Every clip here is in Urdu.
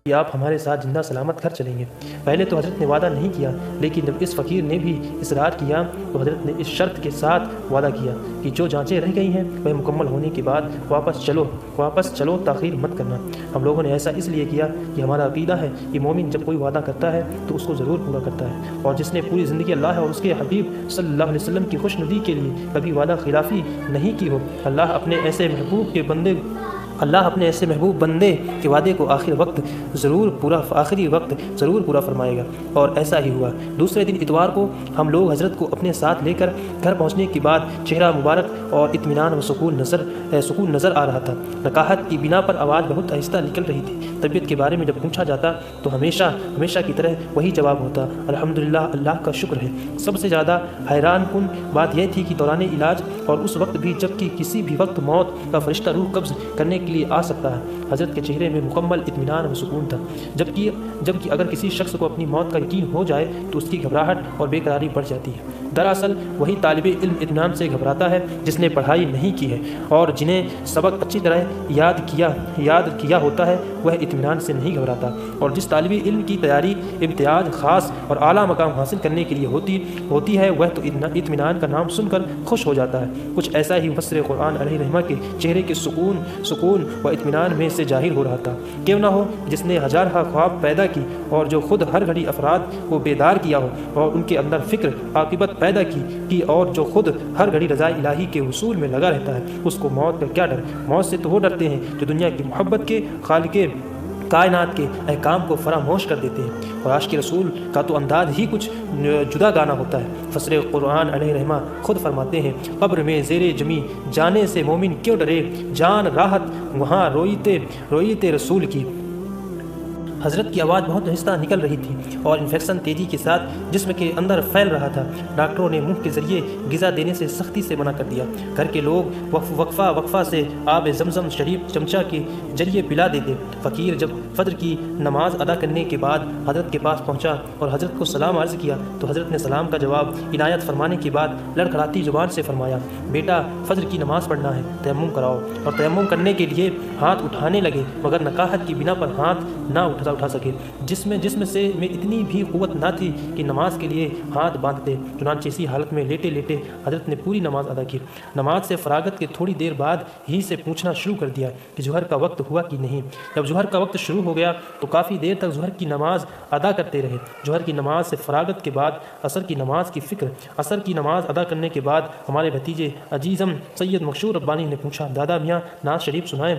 کہ آپ ہمارے ساتھ زندہ سلامت گھر چلیں گے۔ پہلے تو حضرت نے وعدہ نہیں کیا، لیکن جب اس فقیر نے بھی اصرار کیا تو حضرت نے اس شرط کے ساتھ وعدہ کیا کہ جو جانچیں رہ گئی ہیں وہ مکمل ہونے کے بعد واپس چلو، تاخیر مت کرنا۔ ہم لوگوں نے ایسا اس لیے کیا کہ ہمارا عقیدہ ہے کہ مومن جب کوئی وعدہ کرتا ہے تو اس کو ضرور پورا کرتا ہے، اور جس نے پوری زندگی اللہ اور اس کے حبیب صلی اللہ علیہ وسلم کی خوش ندی کے لیے کبھی وعدہ خلافی نہیں کی ہو، اللہ اپنے ایسے محبوب بندے کے وعدے کو آخری وقت ضرور پورا فرمائے گا، اور ایسا ہی ہوا۔ دوسرے دن اتوار کو ہم لوگ حضرت کو اپنے ساتھ لے کر گھر پہنچنے کے بعد چہرہ مبارک اور اطمینان و سکون نظر آ رہا تھا۔ نکاحت کی بنا پر آواز بہت آہستہ نکل رہی تھی۔ طبیعت کے بارے میں جب پوچھا جاتا تو ہمیشہ کی طرح وہی جواب ہوتا، الحمدللہ، اللہ کا شکر ہے۔ سب سے زیادہ حیران کن بات یہ تھی کہ دوران علاج اور اس وقت بھی جبکہ کسی بھی وقت موت کا فرشتہ روح قبض کرنے کے لیے آ سکتا ہے، حضرت کے چہرے میں مکمل اطمینان و سکون تھا۔ جبکہ اگر کسی شخص کو اپنی موت کا یقین ہو جائے تو اس کی گھبراہٹ اور بے قراری بڑھ جاتی ہے۔ دراصل وہی طالب علم اطمینان سے گھبراتا ہے جس نے پڑھائی نہیں کی ہے، اور جنہیں سبق اچھی طرح یاد کیا ہوتا ہے وہ اطمینان سے نہیں گھبراتا، اور جس طالب علم کی تیاری امتیاز، خاص اور اعلیٰ مقام حاصل کرنے کے لیے ہوتی ہے وہ تو اطمینان کا نام سن کر خوش ہو جاتا ہے۔ کچھ ایسا ہی مفسر قرآن علیہ رحمہ کے چہرے کے سکون و اطمینان میں سے ظاہر ہو رہا تھا۔ کیوں نہ ہو جس نے ہزارہ خواب پیدا کی اور جو خود ہر گھڑی افراد کو بیدار کیا ہو اور ان کے اندر فکر عاقبت پیدا کی اور جو خود ہر گھڑی رضا الہی کے حصول میں لگا رہتا ہے، اس کو موت کا کیا ڈر؟ موت سے تو وہ ڈرتے ہیں جو دنیا کی محبت کے خالق کائنات کے احکام کو فراموش کر دیتے ہیں، اور عاشق رسول کا تو انداز ہی کچھ جدا گانا ہوتا ہے۔ مفسر قرآن علیہ رحمہ خود فرماتے ہیں، قبر میں زیر جمی جانے سے مومن کیوں ڈرے، جان راحت وہاں روئیتے رسول کی۔ حضرت کی آواز بہت آہستہ نکل رہی تھی اور انفیکشن تیزی کے ساتھ جسم کے اندر پھیل رہا تھا۔ ڈاکٹروں نے منہ کے ذریعے غذا دینے سے سختی سے منع کر دیا۔ گھر کے لوگ وقفہ سے آب زمزم شریف چمچہ کے ذریعے پلا دیتے۔ فقیر جب فجر کی نماز ادا کرنے کے بعد حضرت کے پاس پہنچا اور حضرت کو سلام عرض کیا تو حضرت نے سلام کا جواب عنایت فرمانے کے بعد لڑکھڑاتی زبان سے فرمایا، بیٹا فجر کی نماز پڑھنا ہے، تیمم کراؤ۔ اور تیمم کرنے کے لیے ہاتھ اٹھانے لگے، مگر نکاحت کی بنا پر ہاتھ نہ اٹھا سکے، جسم سے میں اتنی بھی قوت نہ تھی کہ نماز کے لیے ہاتھ باندھتے۔ چنانچہ اسی حالت میں لیٹے حضرت نے پوری نماز ادا کی۔ نماز سے فراغت کے تھوڑی دیر بعد ہی سے پوچھنا شروع کر دیا کہ ظہر کا وقت ہوا کہ نہیں۔ جب ظہر کا وقت شروع ہو گیا تو کافی دیر تک ظہر کی نماز ادا کرتے رہے۔ ظہر کی نماز سے فراغت کے بعد عصر کی نماز کی فکر۔ عصر کی نماز ادا کرنے کے بعد ہمارے بھتیجے عزیزم سید مشکور ربانی نے پوچھا، دادا میاں نعت شریف سنائیں؟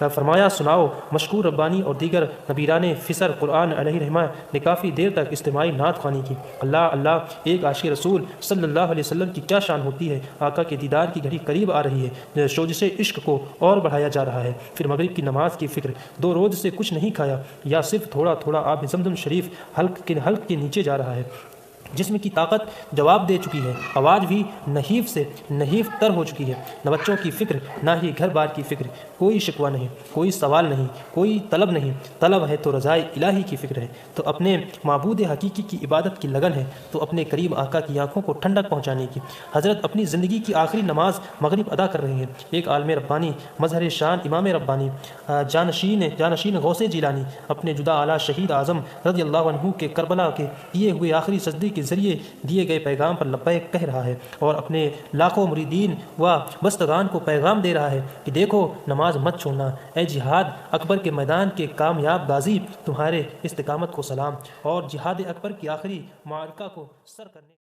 فرمایا، سناؤ۔ مشکور ربانی اور دیگر نبیران فسر قرآن علیہ رحمہ نے کافی دیر تک اجتماعی نعت خوانی کی۔ اللہ، ایک عاشق رسول صلی اللہ علیہ وسلم کی کیا شان ہوتی ہے۔ آقا کے دیدار کی گھڑی قریب آ رہی ہے، سوزش عشق کو اور بڑھایا جا رہا ہے۔ پھر مغرب کی نماز کی فکر۔ 2 روز سے کچھ نہیں کھایا یا صرف تھوڑا آب زمزم شریف حلق کے نیچے جا رہا ہے۔ جسم کی طاقت جواب دے چکی ہے، آواز بھی نحیف تر ہو چکی ہے۔ نہ بچوں کی فکر، نہ ہی گھر بار کی فکر، کوئی شکوہ نہیں، کوئی سوال نہیں، کوئی طلب نہیں۔ طلب ہے تو رضائے الہی کی فکر ہے، تو اپنے معبود حقیقی کی عبادت کی لگن ہے، تو اپنے قریب آقا کی آنکھوں کو ٹھنڈک پہنچانے کی۔ حضرت اپنی زندگی کی آخری نماز مغرب ادا کر رہے ہیں۔ ایک عالم ربانی، مظہر شان امام ربانی، جانشین غوث جیلانی اپنے جدا اعلیٰ شہید اعظم رضی اللہ عنہ کے کربلا کے کیے ہوئے آخری سجدے کے ذریعے دیے گئے پیغام پر لبیک کہہ رہا ہے، اور اپنے لاکھوں مریدین و بستگان کو پیغام دے رہا ہے کہ دیکھو، نماز مت چھوڑنا، اے جہاد اکبر کے میدان کے کامیاب غازی، تمہارے استقامت کو سلام، اور جہاد اکبر کی آخری معرکہ کو سر کرنے